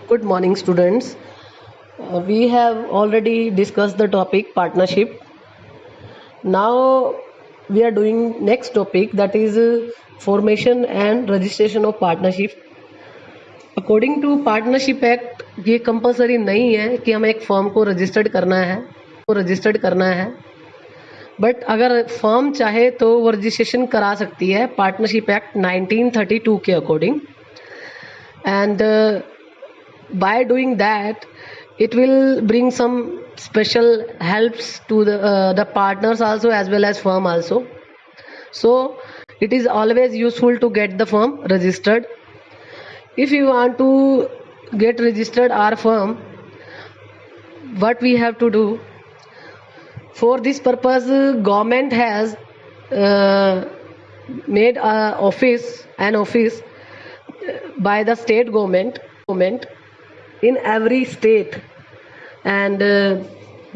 Good morning, students. We have already discussed the topic partnership. Now we are doing next topic, that is formation and registration of partnership. According to Partnership Act, ये compulsory नहीं है कि हमें एक firm को registered करना है, but अगर फर्म चाहे तो वो रजिस्ट्रेशन करा सकती है पार्टनरशिप एक्ट 1932 के according. And by doing that, it will bring some special helps to the partners also, as well as firm also. So it is always useful to get the firm registered. If you want to get registered our firm, what we have to do? For this purpose, government has made an office by the state government in every state, and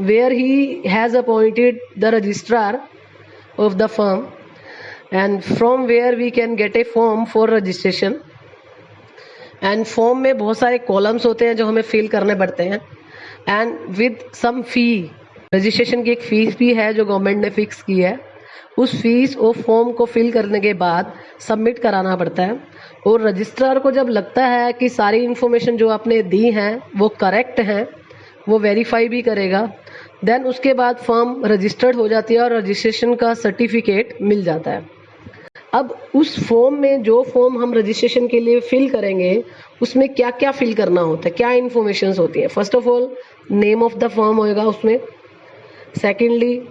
where he has appointed the registrar of the firm, and from where we can get a form for registration. And form में बहुत सारे columns होते हैं जो हमें fill करने पड़ते हैं, and with some fee. Registration की एक फीस भी है जो गवर्नमेंट ने फिक्स की है. उस फीस और फॉर्म को फिल करने के बाद सबमिट कराना पड़ता है, और रजिस्ट्रार को जब लगता है कि सारी इन्फॉर्मेशन जो आपने दी हैं वो करेक्ट हैं, वो वेरीफाई भी करेगा. देन उसके बाद फर्म रजिस्टर्ड हो जाती है और रजिस्ट्रेशन का सर्टिफिकेट मिल जाता है. अब उस फॉर्म में जो फॉर्म हम रजिस्ट्रेशन के लिए फिल करेंगे उसमें क्या क्या फिल करना होता है, क्या इन्फॉर्मेशन होती है. First of all name of the firm होगा उसमें. सेकेंडली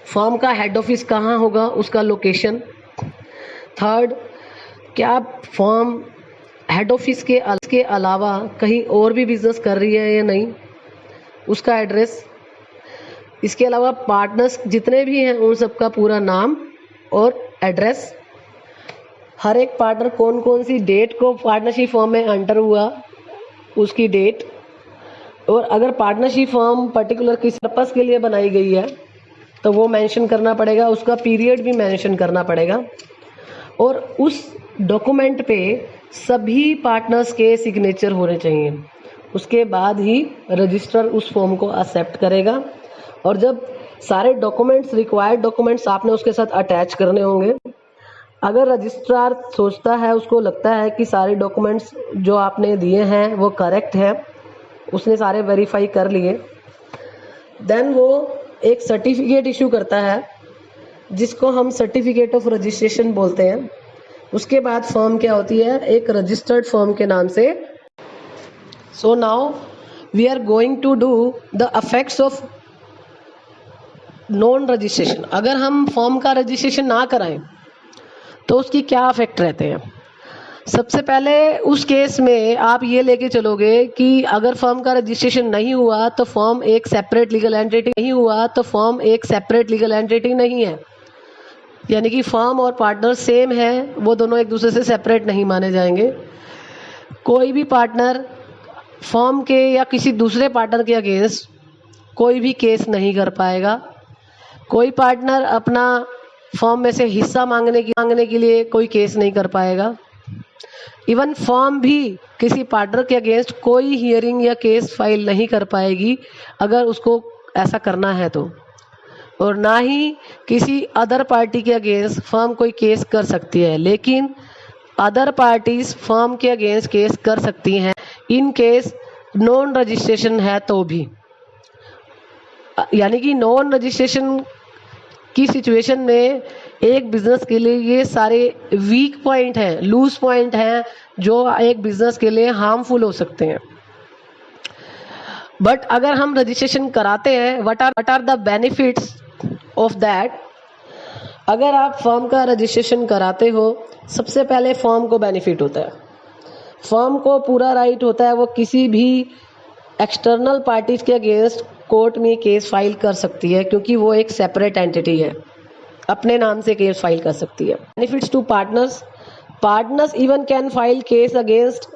फर्म का हेड ऑफिस कहाँ होगा, उसका लोकेशन. थर्ड, क्या फर्म हेड ऑफिस के अलावा कहीं और भी बिजनेस कर रही है या नहीं, उसका एड्रेस. इसके अलावा पार्टनर्स जितने भी हैं उन सबका पूरा नाम और एड्रेस. हर एक पार्टनर कौन कौन सी डेट को पार्टनरशिप फर्म में एंटर हुआ, उसकी डेट. और अगर पार्टनरशिप फर्म पर्टिकुलर किस पर्पस के लिए बनाई गई है तो वो मेंशन करना पड़ेगा, उसका पीरियड भी मेंशन करना पड़ेगा. और उस डॉक्यूमेंट पे सभी पार्टनर्स के सिग्नेचर होने चाहिए. उसके बाद ही रजिस्ट्रार उस फॉर्म को एक्सेप्ट करेगा. और जब सारे डॉक्यूमेंट्स, रिक्वायर्ड डॉक्यूमेंट्स आपने उसके साथ अटैच करने होंगे. अगर रजिस्ट्रार सोचता है, उसको लगता है कि सारे डॉक्यूमेंट्स जो आपने दिए हैं वो करेक्ट हैं, उसने सारे वेरीफाई कर लिए, देन वो एक सर्टिफिकेट इशू करता है जिसको हम सर्टिफिकेट ऑफ रजिस्ट्रेशन बोलते हैं. उसके बाद फर्म क्या होती है, एक रजिस्टर्ड फर्म के नाम से. So now we are going to do the effects of non registration. अगर हम फर्म का रजिस्ट्रेशन ना कराएं तो उसकी क्या इफेक्ट रहते हैं. सबसे पहले उस केस में आप ये लेके चलोगे कि अगर फर्म का रजिस्ट्रेशन नहीं हुआ तो फर्म एक सेपरेट लीगल एंटिटी नहीं है. यानी कि फर्म और पार्टनर सेम है, वो दोनों एक दूसरे से सेपरेट नहीं माने जाएंगे. कोई भी पार्टनर फर्म के या किसी दूसरे पार्टनर के अगेंस्ट कोई भी केस नहीं कर पाएगा. कोई पार्टनर अपना फर्म में से हिस्सा मांगने के लिए कोई केस नहीं कर पाएगा. इवन फर्म भी किसी पार्टनर के अगेंस्ट कोई हियरिंग या केस फाइल नहीं कर पाएगी अगर उसको ऐसा करना है तो. और ना ही किसी अदर पार्टी के अगेंस्ट फर्म कोई केस कर सकती है, लेकिन अदर पार्टीज फर्म के अगेंस्ट केस कर सकती हैं इन केस नॉन रजिस्ट्रेशन है तो भी. यानी कि नॉन रजिस्ट्रेशन की सिचुएशन में एक बिजनेस के लिए ये सारे वीक पॉइंट हैं, लूज पॉइंट हैं जो एक बिजनेस के लिए हार्मफुल हो सकते हैं. बट अगर हम रजिस्ट्रेशन कराते हैं, what are the benefits of that. अगर आप फर्म का रजिस्ट्रेशन कराते हो, सबसे पहले फर्म को बेनिफिट होता है. फर्म को पूरा राइट होता है, वो किसी भी एक्सटर्नल पार्टीज के अगेंस्ट कोर्ट में केस फाइल कर सकती है, क्योंकि वो एक सेपरेट एंटिटी है, अपने नाम से केस फाइल कर सकती है. Benefits to partners even can file case against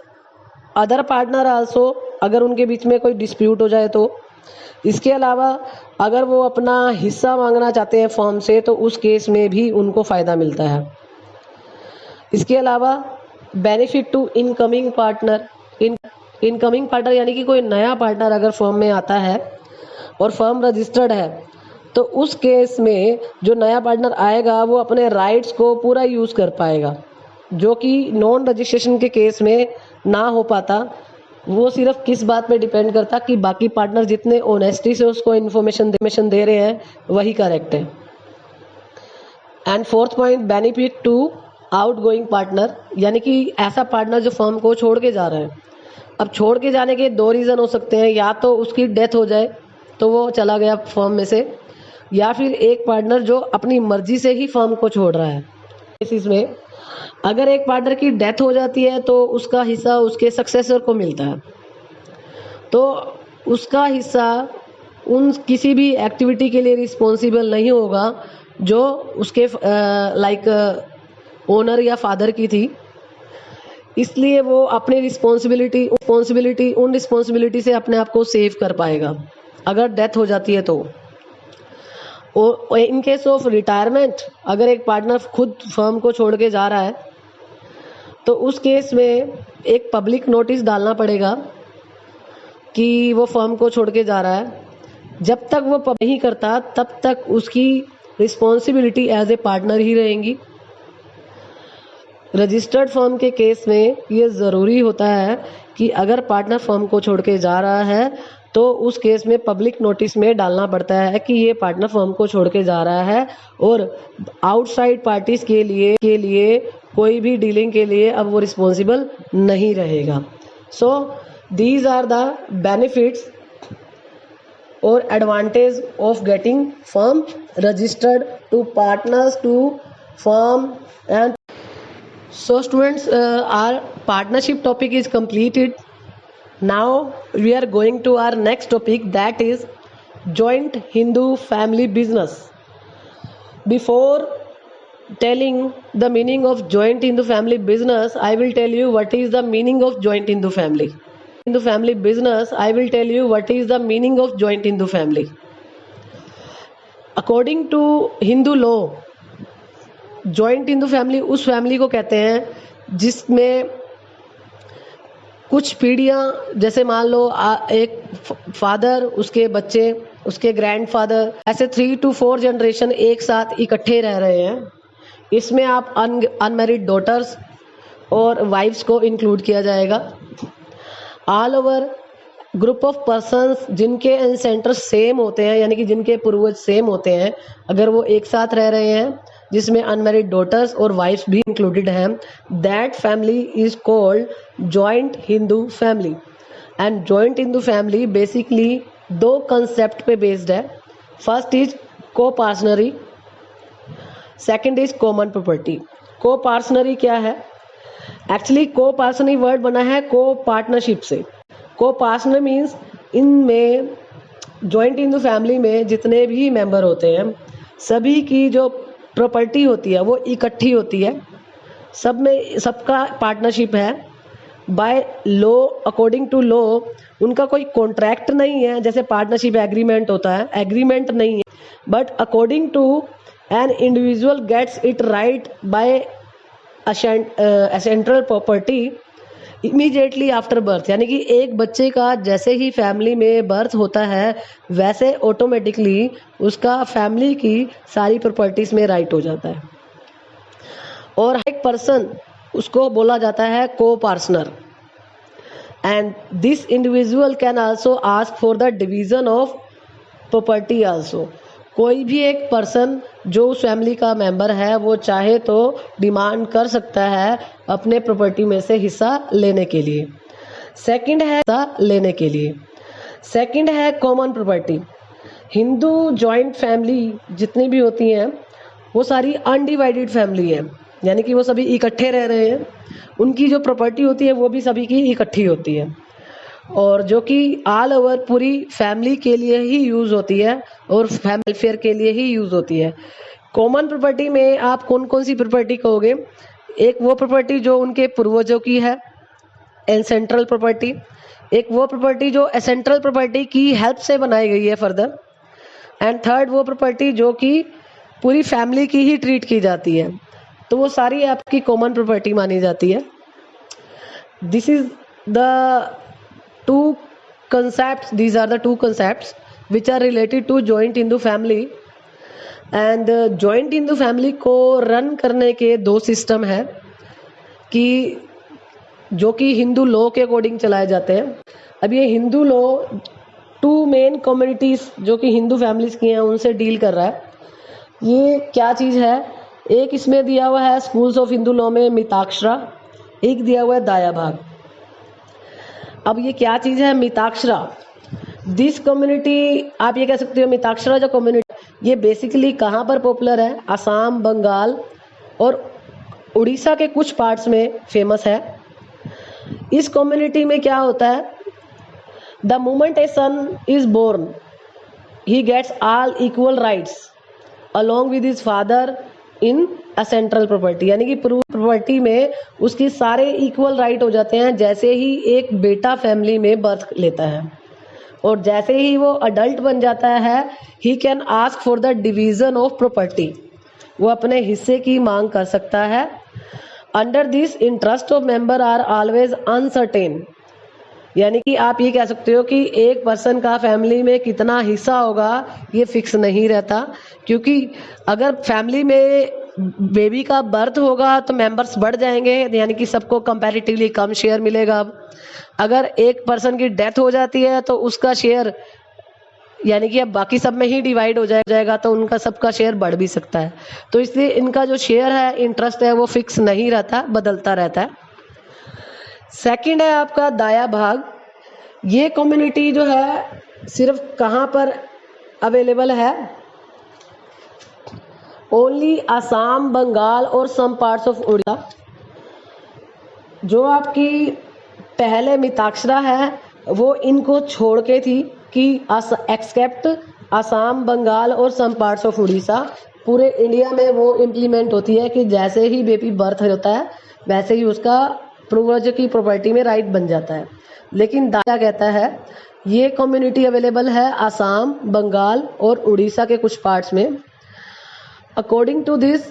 other partner also, अगर उनके बीच में कोई डिस्प्यूट हो जाए तो. इसके अलावा अगर वो अपना हिस्सा मांगना चाहते हैं फर्म से तो उस केस में भी उनको फ़ायदा मिलता है. इसके अलावा benefit to incoming partner, incoming partner यानी कि कोई नया पार्टनर अगर फर्म में आता है और फर्म रजिस्टर्ड है, तो उस केस में जो नया पार्टनर आएगा वो अपने राइट्स को पूरा यूज़ कर पाएगा, जो कि नॉन रजिस्ट्रेशन के केस में ना हो पाता। वो सिर्फ किस बात पे डिपेंड करता कि बाकी पार्टनर जितने ऑनेस्टी से उसको इन्फॉर्मेशन दे रहे हैं वही करेक्ट है। And fourth point, benefit to outgoing partner, यानी कि ऐसा पार्टनर जो फर्म को छोड़ के जा रहा है। अब छोड़ के जाने के दो रीज़न हो सकते हैं, या तो उसकी डेथ हो जाए तो वो चला गया फर्म में से, या फिर एक पार्टनर जो अपनी मर्जी से ही फर्म को छोड़ रहा है। केसेस में अगर एक पार्टनर की डेथ हो जाती है तो उसका हिस्सा उसके सक्सेसर को मिलता है, तो उसका हिस्सा उन किसी भी एक्टिविटी के लिए रिस्पॉन्सिबल नहीं होगा जो उसके ओनर या फादर की थी। इसलिए वो अपनी उन रिस्पॉन्सिबिलिटी से अपने आप को सेव कर पाएगा अगर डेथ हो जाती है तो। और इन केस ऑफ रिटायरमेंट, अगर एक पार्टनर खुद फर्म को छोड़ के जा रहा है तो उस केस में एक पब्लिक नोटिस डालना पड़ेगा कि वो फर्म को छोड़ के जा रहा है। जब तक वो नहीं करता तब तक उसकी रिस्पॉन्सिबिलिटी एज ए पार्टनर ही रहेंगी। रजिस्टर्ड फर्म के केस में ये ज़रूरी होता है कि अगर पार्टनर फर्म को छोड़ के जा रहा है तो उस केस में पब्लिक नोटिस में डालना पड़ता है कि ये पार्टनर फर्म को छोड़ के जा रहा है, और आउटसाइड पार्टीज के लिए कोई भी डीलिंग के लिए अब वो रिस्पॉन्सिबल नहीं रहेगा। So these are the benefits और advantage of getting firm registered to partners to firm and so students, our partnership topic is completed. Now we are going to our next topic, that is joint Hindu family business. Before telling the meaning of joint Hindu family business, I will tell you what is the meaning of joint Hindu family. Hindu family business, I will tell you what is the meaning of joint Hindu family. According to Hindu law, joint Hindu family उस family को कहते हैं जिसमें कुछ पीढ़ियां, जैसे मान लो एक फादर, उसके बच्चे, उसके ग्रैंडफादर, ऐसे 3 to 4 जनरेशन एक साथ इकट्ठे रह रहे हैं। इसमें आप अनमैरिड डॉटर्स और वाइफ्स को इंक्लूड किया जाएगा। All over group of persons जिनके एंसेस्टर सेम होते हैं, यानी कि जिनके पूर्वज सेम होते हैं, अगर वो एक साथ रह रहे हैं जिसमें अनमैरिड डॉटर्स और वाइफ्स भी इंक्लूडेड हैं, that family is called joint Hindu family. And joint Hindu family basically 2 concept पे बेस्ड है। फर्स्ट इज को पार्टनरी, सेकंड इज कॉमन प्रॉपर्टी। को पार्टनरी क्या है? एक्चुअली को पार्टनरी वर्ड बना है को पार्टनरशिप से। को पार्टनर मीन्स इनमें जॉइंट हिंदू फैमिली में जितने भी मेंबर होते हैं सभी की जो प्रॉपर्टी होती है वो इकट्ठी होती है, सब में सबका पार्टनरशिप है। By law, according to law उनका कोई कॉन्ट्रैक्ट नहीं है, जैसे पार्टनरशिप एग्रीमेंट होता है, एग्रीमेंट नहीं है। But according to an individual gets it right by ancestral property immediately after birth, यानी कि एक बच्चे का जैसे ही फैमिली में बर्थ होता है वैसे ऑटोमेटिकली उसका फैमिली की सारी प्रॉपर्टीज में राइट हो जाता है। और एक पर्सन उसको बोला जाता है को partner. And this individual can also ask for the division of property also. कोई भी एक पर्सन जो उस फैमिली का मेंबर है वो चाहे तो डिमांड कर सकता है अपने प्रॉपर्टी में से हिस्सा लेने के लिए। सेकंड है common property. Hindu joint family जितनी भी होती हैं वो सारी अनडिवाइडेड फैमिली है, यानी कि वो सभी इकट्ठे रह रहे हैं। उनकी जो प्रॉपर्टी होती है वो भी सभी की इकट्ठी होती है, और जो कि ऑल ओवर पूरी फैमिली के लिए ही यूज़ होती है और फैमिली वेलफेयर के लिए ही यूज़ होती है। कॉमन प्रॉपर्टी में आप कौन कौन सी प्रॉपर्टी कहोगे? एक वो प्रॉपर्टी जो उनके पूर्वजों की है, एसेंट्रल प्रॉपर्टी। एक वो प्रॉपर्टी जो एसेंट्रल प्रॉपर्टी की हेल्प से बनाई गई है फर्दर। एंड थर्ड वो प्रॉपर्टी जो कि पूरी फैमिली की ही ट्रीट की जाती है, तो वो सारी आपकी कॉमन प्रॉपर्टी मानी जाती है। This is the two concepts. These are the two concepts which are related to joint Hindu family. And joint Hindu family को रन करने के दो सिस्टम है कि जो कि हिंदू लॉ के अकॉर्डिंग चलाए जाते हैं. अब ये Hindu law two main communities जो कि हिंदू फैमिलीज की हैं उनसे डील कर रहा है. ये क्या चीज़ है? एक इसमें दिया हुआ है स्कूल्स ऑफ हिंदू लॉ में मिताक्षरा, एक दिया हुआ है दाया भाग. अब ये क्या चीज़ है मिताक्षरा? दिस कम्युनिटी, आप ये कह सकते हो मिताक्षरा जो कम्युनिटी ये बेसिकली कहाँ पर पॉपुलर है? असम, बंगाल और उड़ीसा के कुछ पार्ट्स में फेमस है. इस कम्युनिटी में क्या होता है? The moment a son is born he gets all equal rights along with his father in a central property. यानी कि प्रॉपर्टी में उसकी सारे इक्वल राइट हो जाते हैं जैसे ही एक बेटा फैमिली में बर्थ लेता है. और जैसे ही वो अडल्ट बन जाता है he can ask for the division of property. वो अपने हिस्से की मांग कर सकता है. Under this interest of member are always uncertain. यानी कि आप ये कह सकते हो कि एक पर्सन का फैमिली में कितना हिस्सा होगा ये फिक्स नहीं रहता, क्योंकि अगर फैमिली में बेबी का बर्थ होगा तो मेंबर्स बढ़ जाएंगे, यानी कि सबको कंपैरेटिवली कम शेयर मिलेगा. अगर एक पर्सन की डेथ हो जाती है तो उसका शेयर यानी कि अब बाकी सब में ही डिवाइड हो जाएगा तो उनका सबका शेयर बढ़ भी सकता है. तो इसलिए इनका जो शेयर है, इंटरेस्ट है, वो फिक्स नहीं रहता, बदलता रहता है. सेकंड है आपका दाया भाग. ये कम्युनिटी जो है सिर्फ कहाँ पर अवेलेबल है? ओनली असम, बंगाल और सम पार्ट्स ऑफ उड़ीसा. जो आपकी पहले मिताक्षरा है वो इनको छोड़ के थी कि एक्सेप्ट असम, बंगाल और सम पार्ट्स ऑफ उड़ीसा. पूरे इंडिया में वो इम्प्लीमेंट होती है कि जैसे ही बेबी बर्थ होता है वैसे ही उसका पूर्वज की प्रॉपर्टी में राइट बन जाता है. लेकिन दाया कहता है ये कम्युनिटी अवेलेबल है असम, बंगाल और उड़ीसा के कुछ पार्ट्स में. According to this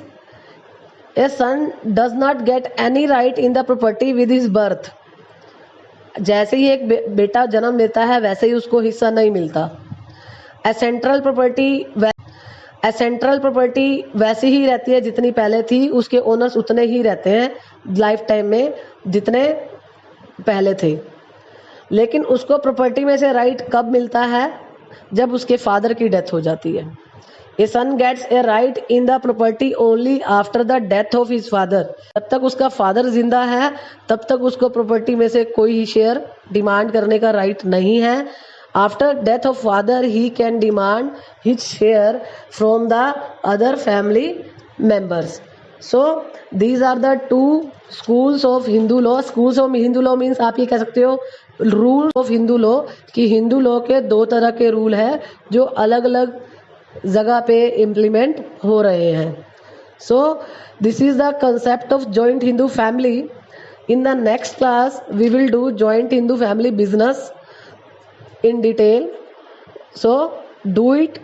a son does not get any right in the property with his birth. जैसे ही एक बेटा जन्म लेता है वैसे ही उसको हिस्सा नहीं मिलता. ए सेंट्रल प्रॉपर्टी वैसी ही रहती है जितनी पहले थी, उसके ओनर्स उतने ही रहते हैं लाइफ टाइम में जितने पहले थे. लेकिन उसको प्रॉपर्टी में से राइट कब मिलता है? जब उसके फादर की डेथ हो जाती है. A son gets a right in the property only after the death of his father. जब तक उसका फादर जिंदा है तब तक उसको प्रॉपर्टी में से कोई ही शेयर डिमांड करने का राइट नहीं है. After death of father he can demand his share from the other family members. So these are the two schools of Hindu law. Schools of Hindu law means आप ये कह सकते हो रूल ऑफ हिंदू लॉ, कि हिंदू लॉ के दो तरह के रूल है जो अलग अलग जगह पे इम्प्लीमेंट हो रहे हैं. So this is the concept of joint Hindu family. In the next class we will do joint Hindu family business in detail. So do it.